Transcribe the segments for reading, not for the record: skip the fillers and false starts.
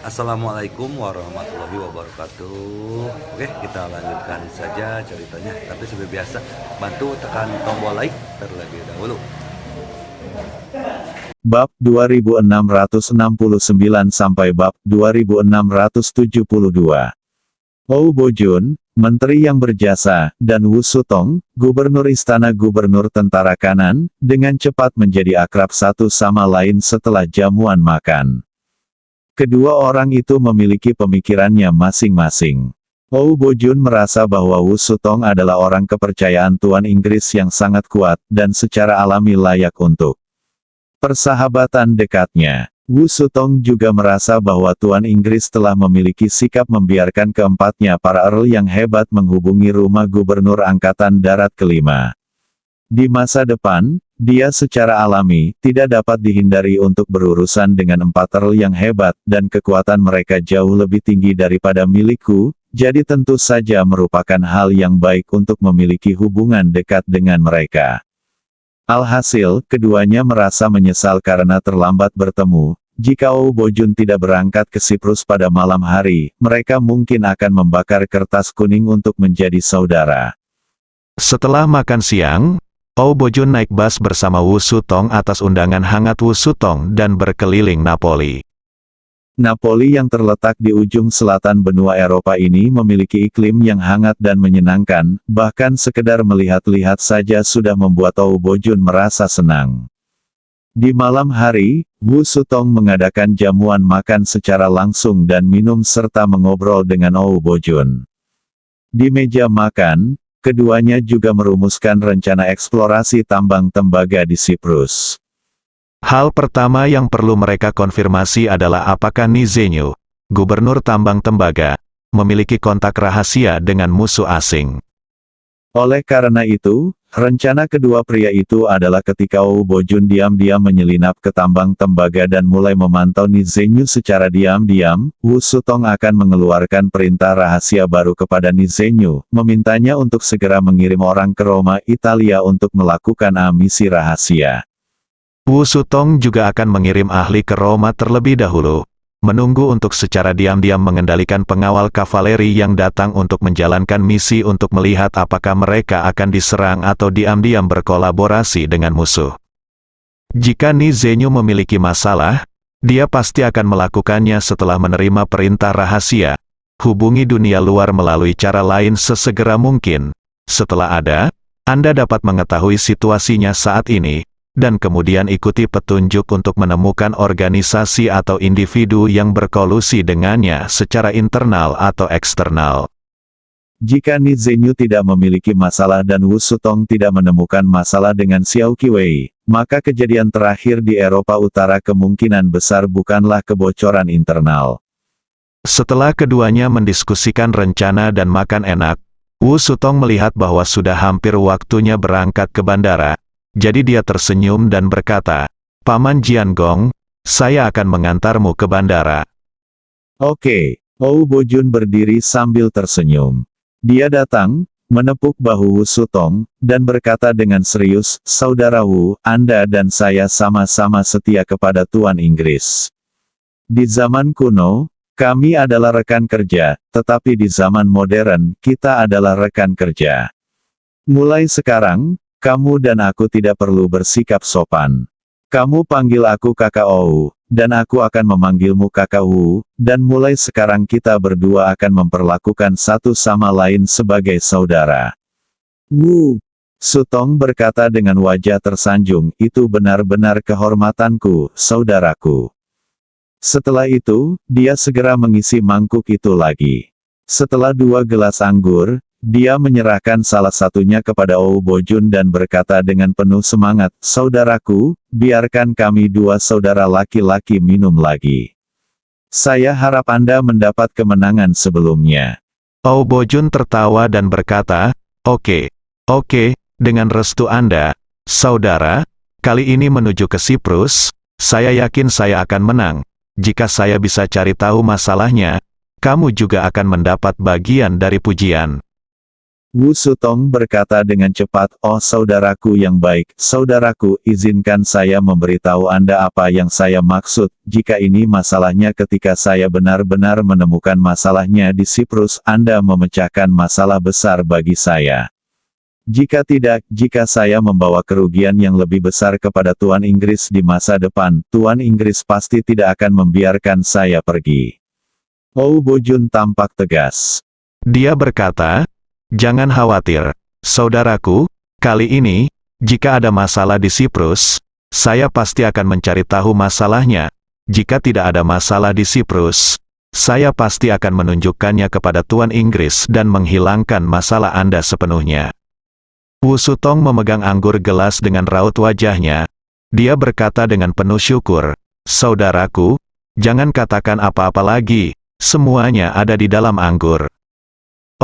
Assalamualaikum warahmatullahi wabarakatuh. Oke, kita lanjutkan saja ceritanya. Tapi seperti biasa, bantu tekan tombol like terlebih dahulu. Bab 2669 sampai bab 2672. Oh Bojun, Menteri yang berjasa, dan Wu Sutong, Gubernur Istana Gubernur Tentara Kanan, dengan cepat menjadi akrab satu sama lain setelah jamuan makan. Kedua orang itu memiliki pemikirannya masing-masing. Oh Bojun merasa bahwa Wu Sutong adalah orang kepercayaan Tuan Inggris yang sangat kuat, dan secara alami layak untuk persahabatan dekatnya. Wu Sutong juga merasa bahwa Tuan Inggris telah memiliki sikap membiarkan keempatnya para Earl yang hebat menghubungi rumah Gubernur Angkatan Darat kelima. Di masa depan, dia secara alami tidak dapat dihindari untuk berurusan dengan empat Earl yang hebat, dan kekuatan mereka jauh lebih tinggi daripada milikku, jadi tentu saja merupakan hal yang baik untuk memiliki hubungan dekat dengan mereka. Alhasil, keduanya merasa menyesal karena terlambat bertemu. Jika Oh Bojun tidak berangkat ke Siprus pada malam hari, mereka mungkin akan membakar kertas kuning untuk menjadi saudara. Setelah makan siang, Oh Bojun naik bus bersama Wu Sutong atas undangan hangat Wu Sutong dan berkeliling Napoli. Napoli yang terletak di ujung selatan benua Eropa ini memiliki iklim yang hangat dan menyenangkan, bahkan sekedar melihat-lihat saja sudah membuat Oh Bojun merasa senang. Di malam hari, Wu Sutong mengadakan jamuan makan secara langsung dan minum serta mengobrol dengan Oh Bojun. Di meja makan, keduanya juga merumuskan rencana eksplorasi tambang tembaga di Siprus. Hal pertama yang perlu mereka konfirmasi adalah apakah Nizenyu, gubernur tambang tembaga, memiliki kontak rahasia dengan musuh asing. Oleh karena itu, rencana kedua pria itu adalah ketika Oh Bojun diam-diam menyelinap ke tambang tembaga dan mulai memantau Nizenyu secara diam-diam, Wu Sutong akan mengeluarkan perintah rahasia baru kepada Nizenyu, memintanya untuk segera mengirim orang ke Roma, Italia untuk melakukan misi rahasia. Wu Sutong juga akan mengirim ahli ke Roma terlebih dahulu, menunggu untuk secara diam-diam mengendalikan pengawal kavaleri yang datang untuk menjalankan misi untuk melihat apakah mereka akan diserang atau diam-diam berkolaborasi dengan musuh. Jika Nizenyu memiliki masalah, dia pasti akan melakukannya setelah menerima perintah rahasia. Hubungi dunia luar melalui cara lain sesegera mungkin. Setelah ada, Anda dapat mengetahui situasinya saat ini, dan kemudian ikuti petunjuk untuk menemukan organisasi atau individu yang berkolusi dengannya secara internal atau eksternal. Jika Nizenyu tidak memiliki masalah dan Wu Sutong tidak menemukan masalah dengan Xiao Qiwei, maka kejadian terakhir di Eropa Utara kemungkinan besar bukanlah kebocoran internal. Setelah keduanya mendiskusikan rencana dan makan enak, Wu Sutong melihat bahwa sudah hampir waktunya berangkat ke bandara. Jadi dia tersenyum dan berkata, "Paman Jiangong, saya akan mengantarmu ke bandara." Oke, Oh Bojun berdiri sambil tersenyum. Dia datang, menepuk bahu Wu Sutong, dan berkata dengan serius, "Saudara Wu, Anda dan saya sama-sama setia kepada Tuan Inggris. Di zaman kuno, kami adalah rekan kerja, tetapi di zaman modern, kita adalah rekan kerja. Mulai sekarang, kamu dan aku tidak perlu bersikap sopan. Kamu panggil aku Kakak Ou, dan aku akan memanggilmu Kakak Wu, dan mulai sekarang kita berdua akan memperlakukan satu sama lain sebagai saudara." Wu Sutong berkata dengan wajah tersanjung, "Itu benar-benar kehormatanku, saudaraku." Setelah itu, dia segera mengisi mangkuk itu lagi. Setelah 2 gelas anggur, dia menyerahkan salah satunya kepada Oh Bojun dan berkata dengan penuh semangat, "Saudaraku, biarkan kami dua saudara laki-laki minum lagi. Saya harap Anda mendapat kemenangan sebelumnya." Oh Bojun tertawa dan berkata, oke, dengan restu Anda, saudara, kali ini menuju ke Siprus, saya yakin saya akan menang. Jika saya bisa cari tahu masalahnya, kamu juga akan mendapat bagian dari pujian." Wu Sutong berkata dengan cepat, "Oh saudaraku yang baik, saudaraku, izinkan saya memberitahu Anda apa yang saya maksud. Jika ini masalahnya ketika saya benar-benar menemukan masalahnya di Siprus, Anda memecahkan masalah besar bagi saya. Jika tidak, jika saya membawa kerugian yang lebih besar kepada Tuan Inggris di masa depan, Tuan Inggris pasti tidak akan membiarkan saya pergi." Oh Bojun tampak tegas. Dia berkata, "Jangan khawatir, saudaraku, kali ini, jika ada masalah di Siprus, saya pasti akan mencari tahu masalahnya. Jika tidak ada masalah di Siprus, saya pasti akan menunjukkannya kepada Tuan Inggris dan menghilangkan masalah Anda sepenuhnya." Wu Sutong memegang anggur gelas dengan raut wajahnya. Dia berkata dengan penuh syukur, "Saudaraku, jangan katakan apa-apa lagi, semuanya ada di dalam anggur."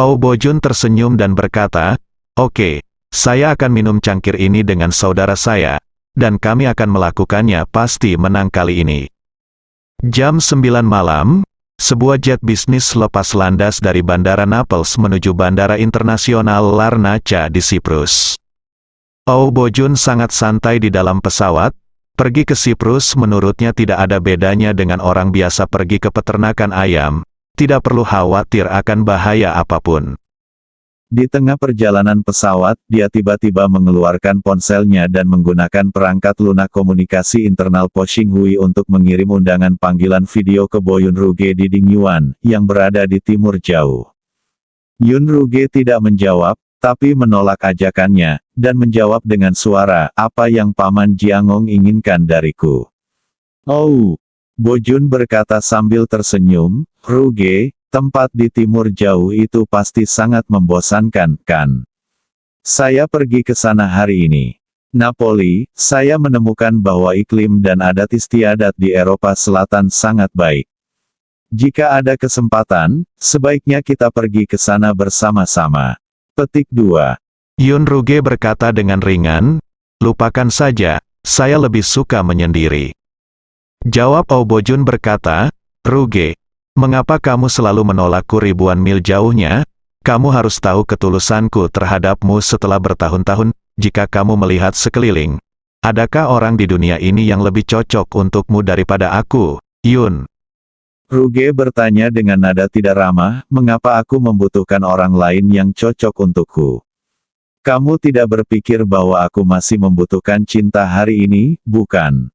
Oh Bojun tersenyum dan berkata, "Oke, saya akan minum cangkir ini dengan saudara saya, dan kami akan melakukannya pasti menang kali ini." Jam 9 malam, sebuah jet bisnis lepas landas dari Bandara Naples menuju Bandara Internasional Larnaca di Siprus. Oh Bojun sangat santai di dalam pesawat. Pergi ke Siprus menurutnya tidak ada bedanya dengan orang biasa pergi ke peternakan ayam. Tidak perlu khawatir akan bahaya apapun. Di tengah perjalanan pesawat, dia tiba-tiba mengeluarkan ponselnya dan menggunakan perangkat lunak komunikasi internal Po Xinghui untuk mengirim undangan panggilan video ke Bo Yunruge di Dingyuan, yang berada di timur jauh. Yunruge tidak menjawab, tapi menolak ajakannya, dan menjawab dengan suara, "Apa yang Paman Jiangong inginkan dariku?" "Oh," Bojun berkata sambil tersenyum, "Ruge, tempat di timur jauh itu pasti sangat membosankan, kan? Saya pergi ke sana hari ini. Napoli, saya menemukan bahwa iklim dan adat istiadat di Eropa Selatan sangat baik. Jika ada kesempatan, sebaiknya kita pergi ke sana bersama-sama." Petik 2. Yunruge berkata dengan ringan, "Lupakan saja, saya lebih suka menyendiri." Jawab Oh Bojun berkata, "Ruge, mengapa kamu selalu menolakku ribuan mil jauhnya? Kamu harus tahu ketulusanku terhadapmu setelah bertahun-tahun. Jika kamu melihat sekeliling, adakah orang di dunia ini yang lebih cocok untukmu daripada aku, Yun?" Ruge bertanya dengan nada tidak ramah, "Mengapa aku membutuhkan orang lain yang cocok untukku? Kamu tidak berpikir bahwa aku masih membutuhkan cinta hari ini, bukan?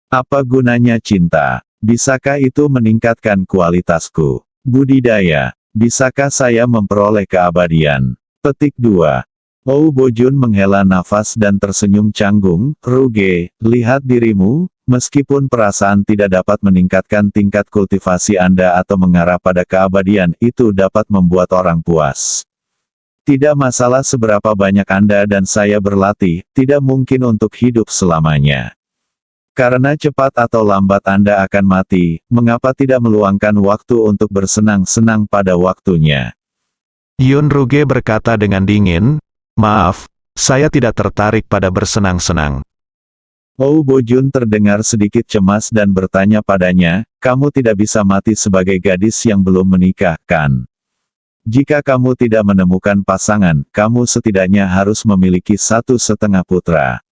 Apa gunanya cinta? Bisakah itu meningkatkan kualitasku? Budidaya, bisakah saya memperoleh keabadian?" Petik 2. Oh Bojun menghela nafas dan tersenyum canggung, "Ruge, lihat dirimu, meskipun perasaan tidak dapat meningkatkan tingkat kultivasi Anda atau mengarah pada keabadian, itu dapat membuat orang puas. Tidak masalah seberapa banyak Anda dan saya berlatih, tidak mungkin untuk hidup selamanya. Karena cepat atau lambat Anda akan mati, mengapa tidak meluangkan waktu untuk bersenang-senang pada waktunya?" Yunruge berkata dengan dingin, "Maaf, saya tidak tertarik pada bersenang-senang." Oh Bojun terdengar sedikit cemas dan bertanya padanya, "Kamu tidak bisa mati sebagai gadis yang belum menikah, kan? Jika kamu tidak menemukan pasangan, kamu setidaknya harus memiliki 1,5 putra.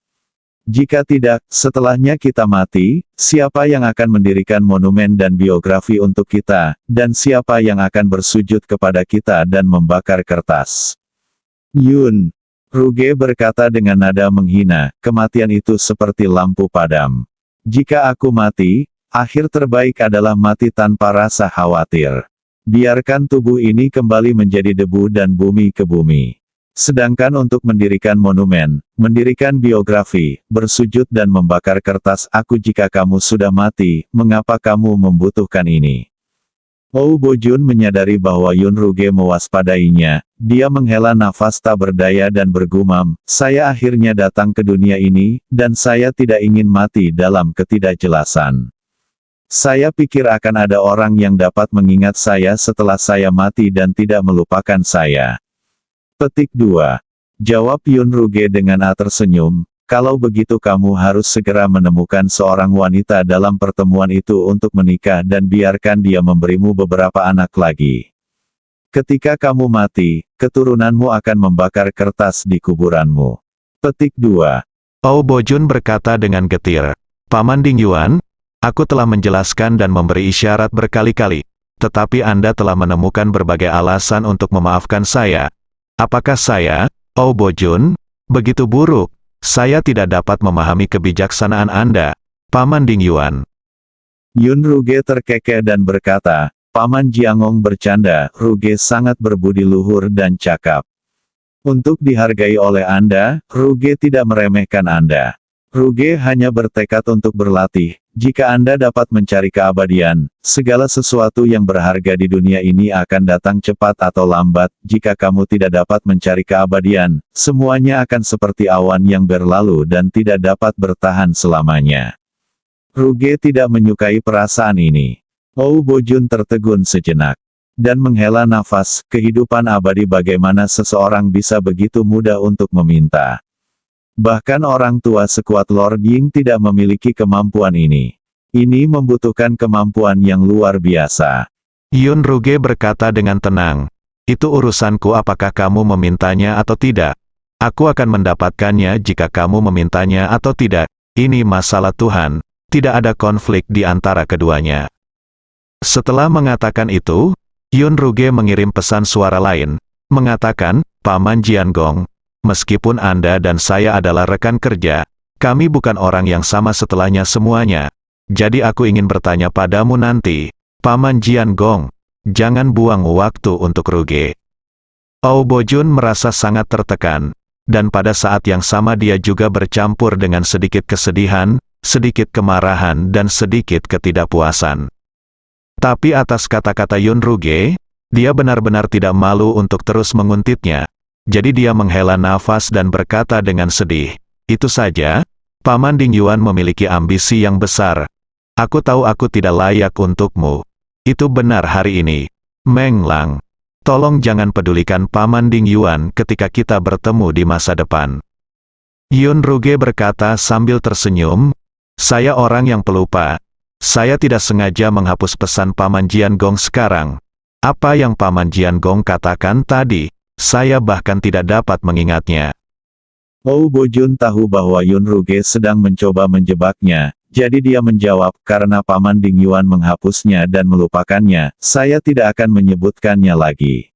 Jika tidak, setelahnya kita mati, siapa yang akan mendirikan monumen dan biografi untuk kita, dan siapa yang akan bersujud kepada kita dan membakar kertas?" "Yun," Ruge berkata dengan nada menghina, "kematian itu seperti lampu padam. Jika aku mati, akhir terbaik adalah mati tanpa rasa khawatir. Biarkan tubuh ini kembali menjadi debu dan bumi ke bumi. Sedangkan untuk mendirikan monumen, mendirikan biografi, bersujud dan membakar kertas jika kamu sudah mati, mengapa kamu membutuhkan ini?" Oh Bojun menyadari bahwa Yunruge mewaspadainya, dia menghela nafas tak berdaya dan bergumam, "Saya akhirnya datang ke dunia ini, dan saya tidak ingin mati dalam ketidakjelasan. Saya pikir akan ada orang yang dapat mengingat saya setelah saya mati dan tidak melupakan saya." Petik 2. Jawab Yunruge dengan tersenyum, "Kalau begitu kamu harus segera menemukan seorang wanita dalam pertemuan itu untuk menikah dan biarkan dia memberimu beberapa anak lagi." Ketika kamu mati, keturunanmu akan membakar kertas di kuburanmu. Petik 2. Oh Bojun berkata dengan getir, Paman Ding Yuan, aku telah menjelaskan dan memberi isyarat berkali-kali, tetapi Anda telah menemukan berbagai alasan untuk memaafkan saya. Apakah saya, Oh Bojun, begitu buruk? Saya tidak dapat memahami kebijaksanaan Anda, Paman Ding Yuan. Yun Ruge terkekeh dan berkata, Paman Jiangong bercanda, Ruge sangat berbudi luhur dan cakap. Untuk dihargai oleh Anda, Ruge tidak meremehkan Anda. Ruge hanya bertekad untuk berlatih. Jika Anda dapat mencari keabadian, segala sesuatu yang berharga di dunia ini akan datang cepat atau lambat. Jika kamu tidak dapat mencari keabadian, semuanya akan seperti awan yang berlalu dan tidak dapat bertahan selamanya. Ruge tidak menyukai perasaan ini. Oh Bojun tertegun sejenak dan menghela nafas. Kehidupan abadi, bagaimana seseorang bisa begitu mudah untuk meminta. Bahkan orang tua sekuat Lord Ying tidak memiliki kemampuan ini. Ini membutuhkan kemampuan yang luar biasa. Yun Ruge berkata dengan tenang, itu urusanku apakah kamu memintanya atau tidak. Aku akan mendapatkannya jika kamu memintanya atau tidak. Ini masalah Tuhan, tidak ada konflik di antara keduanya. Setelah mengatakan itu, Yun Ruge mengirim pesan suara lain, mengatakan, Paman Jiangong, meskipun Anda dan saya adalah rekan kerja, kami bukan orang yang sama setelahnya semuanya. Jadi aku ingin bertanya padamu nanti, Paman Jiangong, jangan buang waktu untuk Ruge. Oh Bojun merasa sangat tertekan, dan pada saat yang sama dia juga bercampur dengan sedikit kesedihan, sedikit kemarahan dan sedikit ketidakpuasan. Tapi atas kata-kata Yun Ruge, dia benar-benar tidak malu untuk terus menguntitnya. Jadi dia menghela nafas dan berkata dengan sedih, itu saja, Paman Ding Yuan memiliki ambisi yang besar. Aku tahu aku tidak layak untukmu. Itu benar hari ini. Meng Lang, tolong jangan pedulikan Paman Ding Yuan ketika kita bertemu di masa depan. Yun Ruge berkata sambil tersenyum, saya orang yang pelupa. Saya tidak sengaja menghapus pesan Paman Jiangong sekarang. Apa yang Paman Jiangong katakan tadi, saya bahkan tidak dapat mengingatnya. Oh Bojun tahu bahwa Yun Ruge sedang mencoba menjebaknya, jadi dia menjawab, karena Paman Ding Yuan menghapusnya dan melupakannya, saya tidak akan menyebutkannya lagi.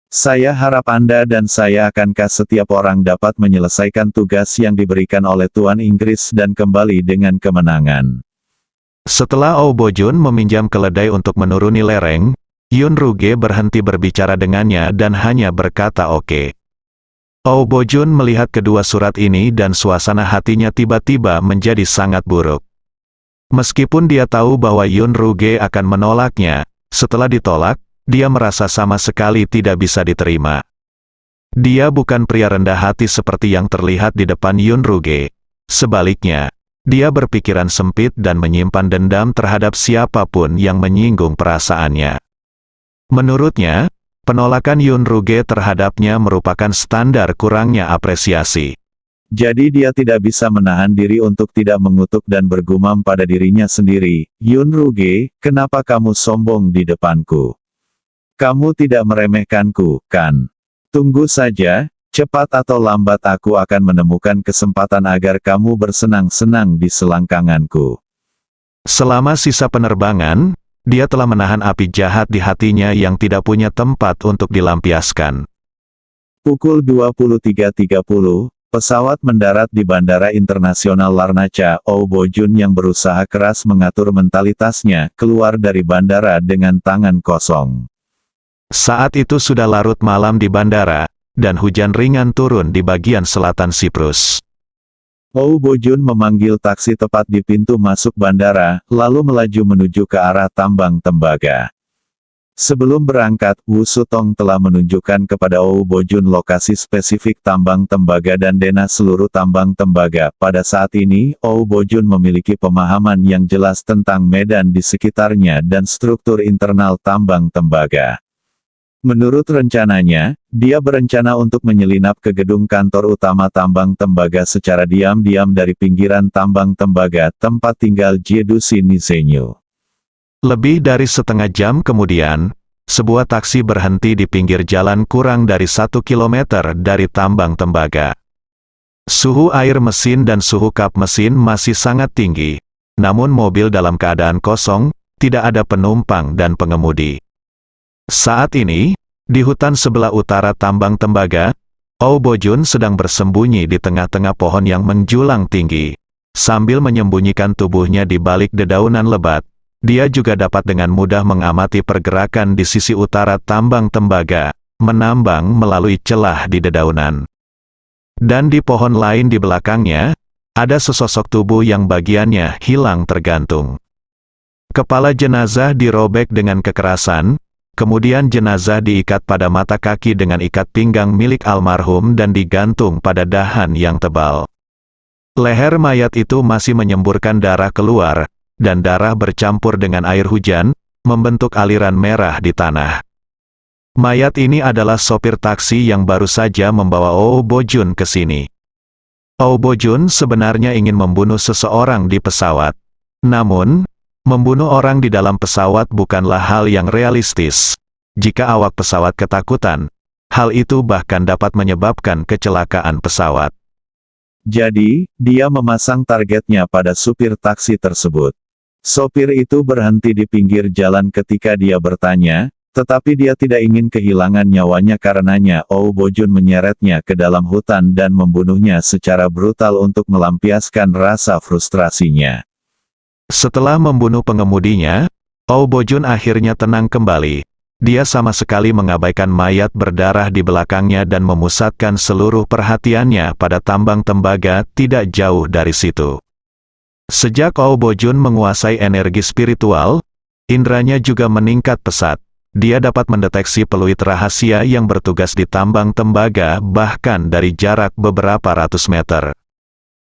Saya harap Anda dan saya akankah setiap orang dapat menyelesaikan tugas yang diberikan oleh Tuan Inggris dan kembali dengan kemenangan. Setelah Oh Bojun meminjam keledai untuk menuruni lereng, Yun Ruge berhenti berbicara dengannya dan hanya berkata oke. Oh Bojun melihat kedua surat ini dan suasana hatinya tiba-tiba menjadi sangat buruk. Meskipun dia tahu bahwa Yun Ruge akan menolaknya, setelah ditolak, dia merasa sama sekali tidak bisa diterima. Dia bukan pria rendah hati seperti yang terlihat di depan Yun Ruge. Sebaliknya, dia berpikiran sempit dan menyimpan dendam terhadap siapapun yang menyinggung perasaannya. Menurutnya, penolakan Yun Ruge terhadapnya merupakan standar kurangnya apresiasi. Jadi dia tidak bisa menahan diri untuk tidak mengutuk dan bergumam pada dirinya sendiri, Yun Ruge, kenapa kamu sombong di depanku? Kamu tidak meremehkanku, kan? Tunggu saja. Cepat atau lambat aku akan menemukan kesempatan agar kamu bersenang-senang di selangkanganku. Selama sisa penerbangan, dia telah menahan api jahat di hatinya yang tidak punya tempat untuk dilampiaskan. Pukul 23.30, pesawat mendarat di Bandara Internasional Larnaca. Oh Bojun yang berusaha keras mengatur mentalitasnya, keluar dari bandara dengan tangan kosong. Saat itu sudah larut malam di bandara, dan hujan ringan turun di bagian selatan Siprus. Oh Bojun memanggil taksi tepat di pintu masuk bandara, lalu melaju menuju ke arah tambang tembaga. Sebelum berangkat, Wu Sutong telah menunjukkan kepada Oh Bojun lokasi spesifik tambang tembaga dan dena seluruh tambang tembaga. Pada saat ini, Oh Bojun memiliki pemahaman yang jelas tentang medan di sekitarnya dan struktur internal tambang tembaga. Menurut rencananya, dia berencana untuk menyelinap ke gedung kantor utama tambang tembaga secara diam-diam dari pinggiran tambang tembaga tempat tinggal Jiedusi Nisenyu. Lebih dari setengah jam kemudian, sebuah taksi berhenti di pinggir jalan kurang dari 1 kilometer dari tambang tembaga. Suhu air mesin dan suhu kap mesin masih sangat tinggi, namun mobil dalam keadaan kosong, tidak ada penumpang dan pengemudi. Saat ini, di hutan sebelah utara tambang tembaga, Oh Bojun sedang bersembunyi di tengah-tengah pohon yang menjulang tinggi. Sambil menyembunyikan tubuhnya di balik dedaunan lebat, dia juga dapat dengan mudah mengamati pergerakan di sisi utara tambang tembaga, menambang melalui celah di dedaunan. Dan di pohon lain di belakangnya, ada sesosok tubuh yang bagiannya hilang tergantung. Kepala jenazah dirobek dengan kekerasan, kemudian jenazah diikat pada mata kaki dengan ikat pinggang milik almarhum dan digantung pada dahan yang tebal. Leher mayat itu masih menyemburkan darah keluar, dan darah bercampur dengan air hujan, membentuk aliran merah di tanah. Mayat ini adalah sopir taksi yang baru saja membawa Oh Bojun ke sini. Oh Bojun sebenarnya ingin membunuh seseorang di pesawat. Namun, membunuh orang di dalam pesawat bukanlah hal yang realistis. Jika awak pesawat ketakutan, hal itu bahkan dapat menyebabkan kecelakaan pesawat. Jadi, dia memasang targetnya pada supir taksi tersebut. Sopir itu berhenti di pinggir jalan ketika dia bertanya, tetapi dia tidak ingin kehilangan nyawanya karenanya Oh Bojun menyeretnya ke dalam hutan dan membunuhnya secara brutal untuk melampiaskan rasa frustrasinya. Setelah membunuh pengemudinya, Oh Bojun akhirnya tenang kembali. Dia sama sekali mengabaikan mayat berdarah di belakangnya dan memusatkan seluruh perhatiannya pada tambang tembaga tidak jauh dari situ. Sejak Oh Bojun menguasai energi spiritual, indranya juga meningkat pesat. Dia dapat mendeteksi peluit rahasia yang bertugas di tambang tembaga bahkan dari jarak beberapa ratus meter.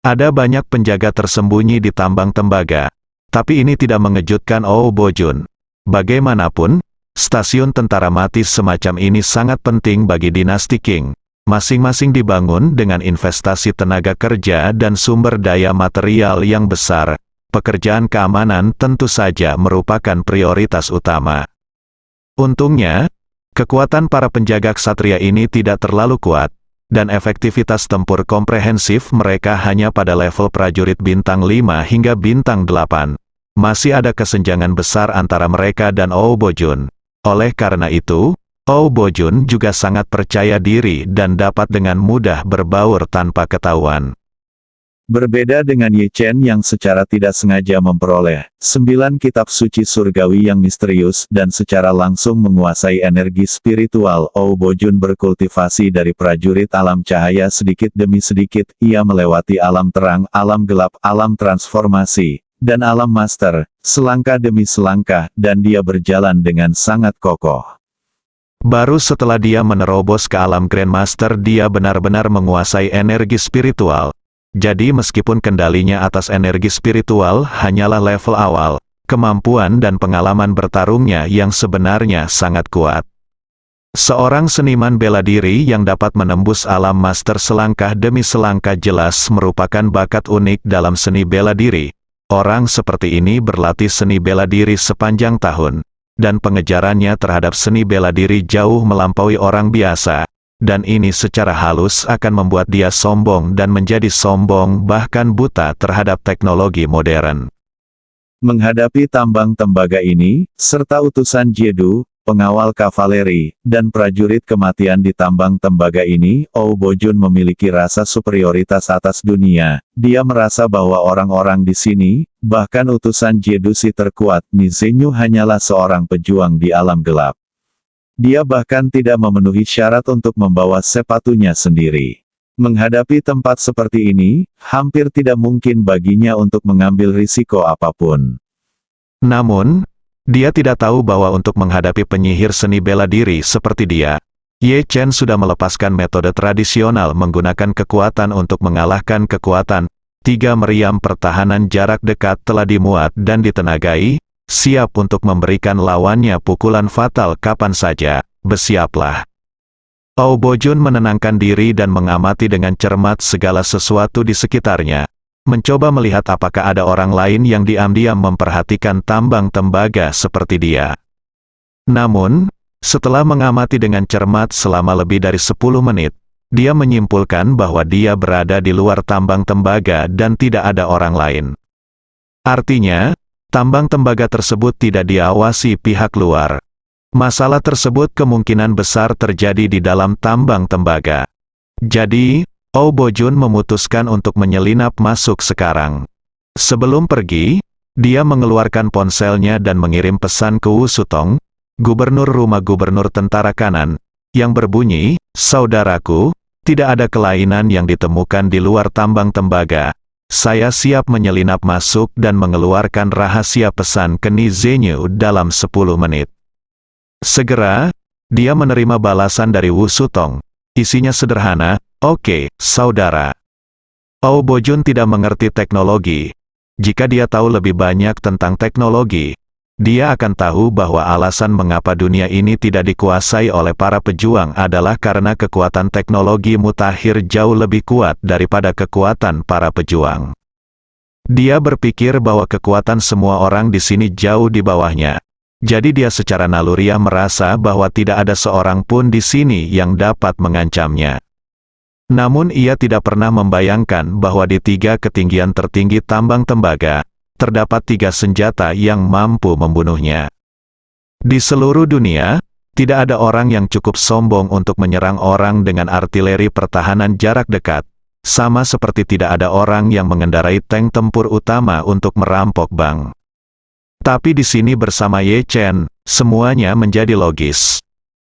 Ada banyak penjaga tersembunyi di tambang tembaga. Tapi ini tidak mengejutkan Oh Bojun. Bagaimanapun, stasiun tentara mati semacam ini sangat penting bagi dinasti Qing. Masing-masing dibangun dengan investasi tenaga kerja dan sumber daya material yang besar. Pekerjaan keamanan tentu saja merupakan prioritas utama. Untungnya, kekuatan para penjaga ksatria ini tidak terlalu kuat, dan efektivitas tempur komprehensif mereka hanya pada level prajurit bintang 5 hingga bintang 8. Masih ada kesenjangan besar antara mereka dan Oh Bojun. Oleh karena itu, Oh Bojun juga sangat percaya diri dan dapat dengan mudah berbaur tanpa ketahuan. Berbeda dengan Ye Chen yang secara tidak sengaja memperoleh 9 kitab suci surgawi yang misterius dan secara langsung menguasai energi spiritual, Oh Bojun berkultivasi dari prajurit alam cahaya sedikit demi sedikit, ia melewati alam terang, alam gelap, alam transformasi, dan alam master, selangkah demi selangkah, dan dia berjalan dengan sangat kokoh. Baru setelah dia menerobos ke alam Grandmaster dia benar-benar menguasai energi spiritual. Jadi meskipun kendalinya atas energi spiritual hanyalah level awal, kemampuan dan pengalaman bertarungnya yang sebenarnya sangat kuat. Seorang seniman bela diri yang dapat menembus alam master selangkah demi selangkah jelas merupakan bakat unik dalam seni bela diri. Orang seperti ini berlatih seni bela diri sepanjang tahun, dan pengejarannya terhadap seni bela diri jauh melampaui orang biasa. Dan ini secara halus akan membuat dia sombong dan menjadi sombong bahkan buta terhadap teknologi modern. Menghadapi tambang tembaga ini, serta utusan Jedu, pengawal kavaleri, dan prajurit kematian di tambang tembaga ini, Oh Bojun memiliki rasa superioritas atas dunia. Dia merasa bahwa orang-orang di sini, bahkan utusan Jedu si terkuat, Nizenyu hanyalah seorang pejuang di alam gelap. Dia bahkan tidak memenuhi syarat untuk membawa sepatunya sendiri. Menghadapi tempat seperti ini, hampir tidak mungkin baginya untuk mengambil risiko apapun. Namun, dia tidak tahu bahwa untuk menghadapi penyihir seni bela diri seperti dia, Ye Chen sudah melepaskan metode tradisional menggunakan kekuatan untuk mengalahkan kekuatan. 3 meriam pertahanan jarak dekat telah dimuat dan ditenagai, siap untuk memberikan lawannya pukulan fatal kapan saja, bersiaplah. Oh Bojun menenangkan diri dan mengamati dengan cermat segala sesuatu di sekitarnya. Mencoba melihat apakah ada orang lain yang diam-diam memperhatikan tambang tembaga seperti dia. Namun, Setelah mengamati dengan cermat selama lebih dari 10 menit, dia menyimpulkan bahwa dia berada di luar tambang tembaga dan tidak ada orang lain. Artinya, tambang tembaga tersebut tidak diawasi pihak luar. Masalah tersebut kemungkinan besar terjadi di dalam tambang tembaga. Jadi, Oh Bojun memutuskan untuk menyelinap masuk sekarang. Sebelum pergi, dia mengeluarkan ponselnya dan mengirim pesan ke Wu Sutong, Gubernur Rumah Gubernur Tentara Kanan, yang berbunyi, "Saudaraku, tidak ada kelainan yang ditemukan di luar tambang tembaga. Saya siap menyelinap masuk dan mengeluarkan rahasia pesan ke Ni Zenyu dalam 10 menit." Segera, dia menerima balasan dari Wu Sutong. Isinya sederhana, "Oke, saudara." Oh Bojun tidak mengerti teknologi. Jika dia tahu lebih banyak tentang teknologi, dia akan tahu bahwa alasan mengapa dunia ini tidak dikuasai oleh para pejuang adalah karena kekuatan teknologi mutakhir jauh lebih kuat daripada kekuatan para pejuang. Dia berpikir bahwa kekuatan semua orang di sini jauh di bawahnya. Jadi dia secara naluriah merasa bahwa tidak ada seorang pun di sini yang dapat mengancamnya. Namun ia tidak pernah membayangkan bahwa di 3 ketinggian tertinggi tambang tembaga, terdapat 3 senjata yang mampu membunuhnya. Di seluruh dunia, tidak ada orang yang cukup sombong untuk menyerang orang dengan artileri pertahanan jarak dekat, sama seperti tidak ada orang yang mengendarai tank tempur utama untuk merampok bank. Tapi di sini bersama Ye Chen, semuanya menjadi logis.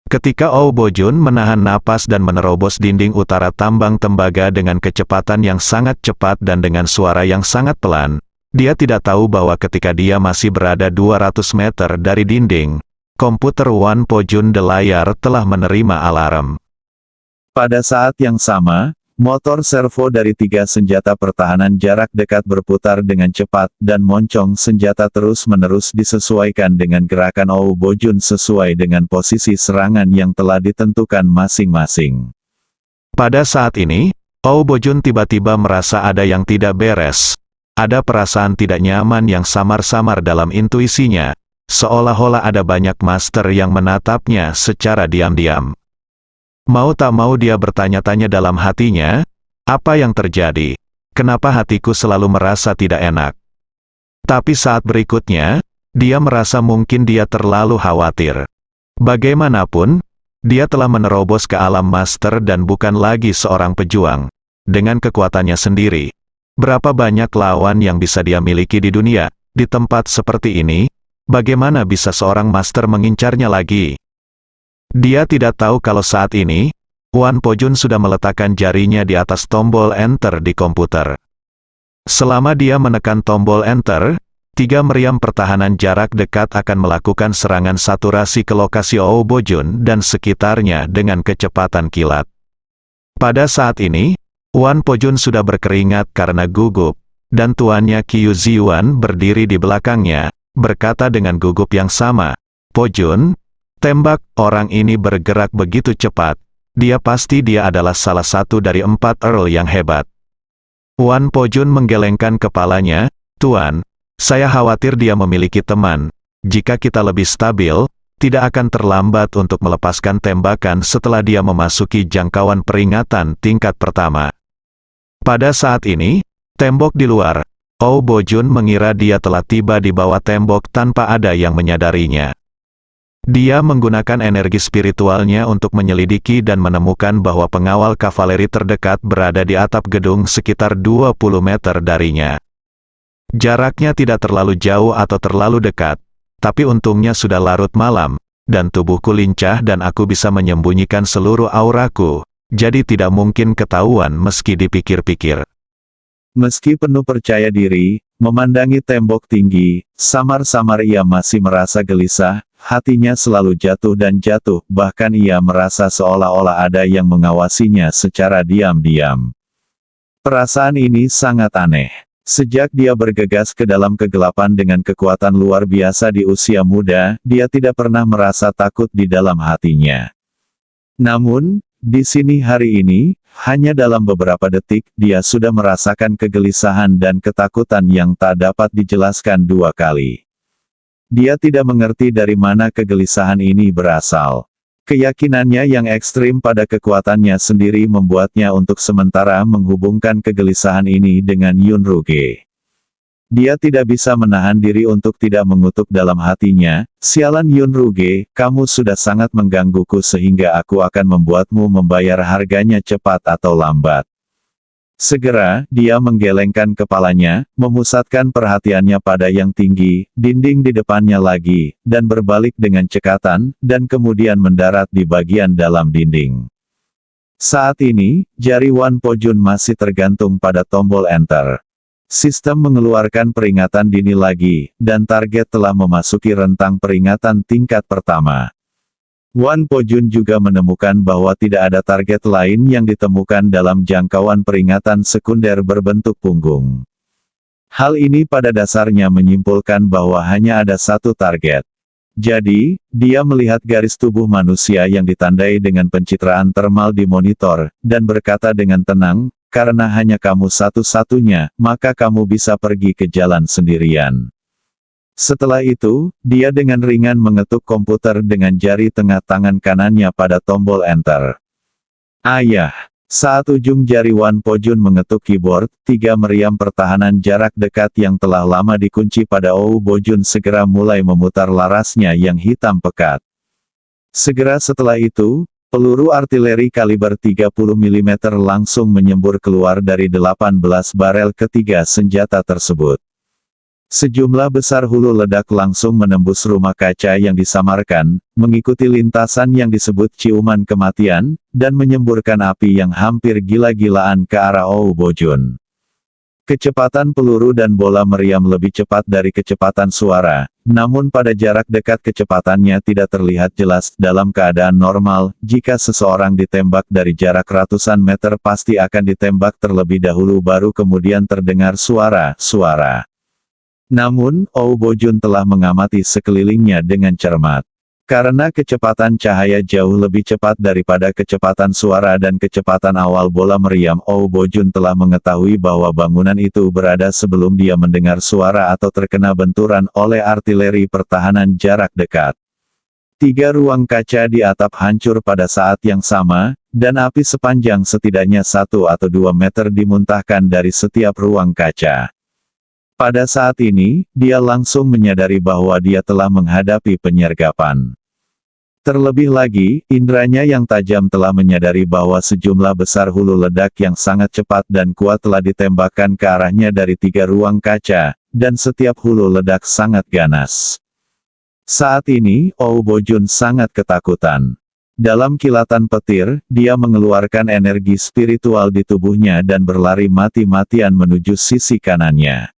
Ketika Oh Bojun menahan napas dan menerobos dinding utara tambang tembaga dengan kecepatan yang sangat cepat dan dengan suara yang sangat pelan, dia tidak tahu bahwa ketika dia masih berada 200 meter dari dinding, komputer Wan Pojun de layar telah menerima alarm. Pada saat yang sama, motor servo dari 3 senjata pertahanan jarak dekat berputar dengan cepat dan moncong senjata terus-menerus disesuaikan dengan gerakan Oh Bojun sesuai dengan posisi serangan yang telah ditentukan masing-masing. Pada saat ini, Oh Bojun tiba-tiba merasa ada yang tidak beres. Ada perasaan tidak nyaman yang samar-samar dalam intuisinya, seolah-olah ada banyak master yang menatapnya secara diam-diam. Mau tak mau dia bertanya-tanya dalam hatinya, apa yang terjadi? Kenapa hatiku selalu merasa tidak enak? Tapi saat berikutnya, dia merasa mungkin dia terlalu khawatir. Bagaimanapun, dia telah menerobos ke alam master dan bukan lagi seorang pejuang. Dengan kekuatannya sendiri, berapa banyak lawan yang bisa dia miliki di dunia? Di tempat seperti ini, bagaimana bisa seorang master mengincarnya lagi? Dia tidak tahu kalau saat ini, Wan Pojun sudah meletakkan jarinya di atas tombol enter di komputer. Selama dia menekan tombol enter, 3 meriam pertahanan jarak dekat akan melakukan serangan saturasi ke lokasi Oh Bojun dan sekitarnya dengan kecepatan kilat. Pada saat ini, Wan Pojun sudah berkeringat karena gugup, dan tuannya Qiu Ziyuan berdiri di belakangnya, berkata dengan gugup yang sama, "Pojun, tembak." Orang ini bergerak begitu cepat, dia adalah salah satu dari 4 Earl yang hebat. Wan Pojun menggelengkan kepalanya, "Tuan, saya khawatir dia memiliki teman. Jika kita lebih stabil, tidak akan terlambat untuk melepaskan tembakan setelah dia memasuki jangkauan peringatan tingkat pertama." Pada saat ini, tembok di luar, Oh Bojun mengira dia telah tiba di bawah tembok tanpa ada yang menyadarinya. Dia menggunakan energi spiritualnya untuk menyelidiki dan menemukan bahwa pengawal kavaleri terdekat berada di atap gedung sekitar 20 meter darinya. Jaraknya tidak terlalu jauh atau terlalu dekat, tapi untungnya sudah larut malam, dan tubuhku lincah dan aku bisa menyembunyikan seluruh auraku, jadi tidak mungkin ketahuan meski dipikir-pikir. Meski penuh percaya diri, memandangi tembok tinggi, samar-samar ia masih merasa gelisah, hatinya selalu jatuh dan jatuh, bahkan ia merasa seolah-olah ada yang mengawasinya secara diam-diam. Perasaan ini sangat aneh. Sejak dia bergegas ke dalam kegelapan dengan kekuatan luar biasa di usia muda, dia tidak pernah merasa takut di dalam hatinya. Namun, di sini hari ini, hanya dalam beberapa detik, dia sudah merasakan kegelisahan dan ketakutan yang tak dapat dijelaskan 2 kali. Dia tidak mengerti dari mana kegelisahan ini berasal. Keyakinannya yang ekstrim pada kekuatannya sendiri membuatnya untuk sementara menghubungkan kegelisahan ini dengan Yunruge. Dia tidak bisa menahan diri untuk tidak mengutuk dalam hatinya, "Sialan Yunruge, kamu sudah sangat menggangguku sehingga aku akan membuatmu membayar harganya cepat atau lambat." Segera, dia menggelengkan kepalanya, memusatkan perhatiannya pada yang tinggi, dinding di depannya lagi, dan berbalik dengan cekatan, dan kemudian mendarat di bagian dalam dinding. Saat ini, jari Wan Pojun masih tergantung pada tombol Enter. Sistem mengeluarkan peringatan dini lagi, dan target telah memasuki rentang peringatan tingkat pertama. Wan Pojun juga menemukan bahwa tidak ada target lain yang ditemukan dalam jangkauan peringatan sekunder berbentuk punggung. Hal ini pada dasarnya menyimpulkan bahwa hanya ada satu target. Jadi, dia melihat garis tubuh manusia yang ditandai dengan pencitraan termal di monitor, dan berkata dengan tenang, "Karena hanya kamu satu-satunya, maka kamu bisa pergi ke jalan sendirian." Setelah itu, dia dengan ringan mengetuk komputer dengan jari tengah tangan kanannya pada tombol Enter. Ayah! Saat ujung jari Wan Pojun mengetuk keyboard, 3 meriam pertahanan jarak dekat yang telah lama dikunci pada Oh Bojun segera mulai memutar larasnya yang hitam pekat. Segera setelah itu, peluru artileri kaliber 30 mm langsung menyembur keluar dari 18 barel ketiga senjata tersebut. Sejumlah besar hulu ledak langsung menembus rumah kaca yang disamarkan, mengikuti lintasan yang disebut ciuman kematian, dan menyemburkan api yang hampir gila-gilaan ke arah Oh Bojun. Kecepatan peluru dan bola meriam lebih cepat dari kecepatan suara, namun pada jarak dekat kecepatannya tidak terlihat jelas. Dalam keadaan normal, jika seseorang ditembak dari jarak ratusan meter pasti akan ditembak terlebih dahulu baru kemudian terdengar suara-suara. Namun, Oh Bojun telah mengamati sekelilingnya dengan cermat. Karena kecepatan cahaya jauh lebih cepat daripada kecepatan suara dan kecepatan awal bola meriam, Oh Bojun telah mengetahui bahwa bangunan itu berada sebelum dia mendengar suara atau terkena benturan oleh artileri pertahanan jarak dekat. 3 ruang kaca di atap hancur pada saat yang sama, dan api sepanjang setidaknya 1 atau 2 meter dimuntahkan dari setiap ruang kaca. Pada saat ini, dia langsung menyadari bahwa dia telah menghadapi penyergapan. Terlebih lagi, indranya yang tajam telah menyadari bahwa sejumlah besar hulu ledak yang sangat cepat dan kuat telah ditembakkan ke arahnya dari 3 ruang kaca, dan setiap hulu ledak sangat ganas. Saat ini, Oh Bojun sangat ketakutan. Dalam kilatan petir, dia mengeluarkan energi spiritual di tubuhnya dan berlari mati-matian menuju sisi kanannya.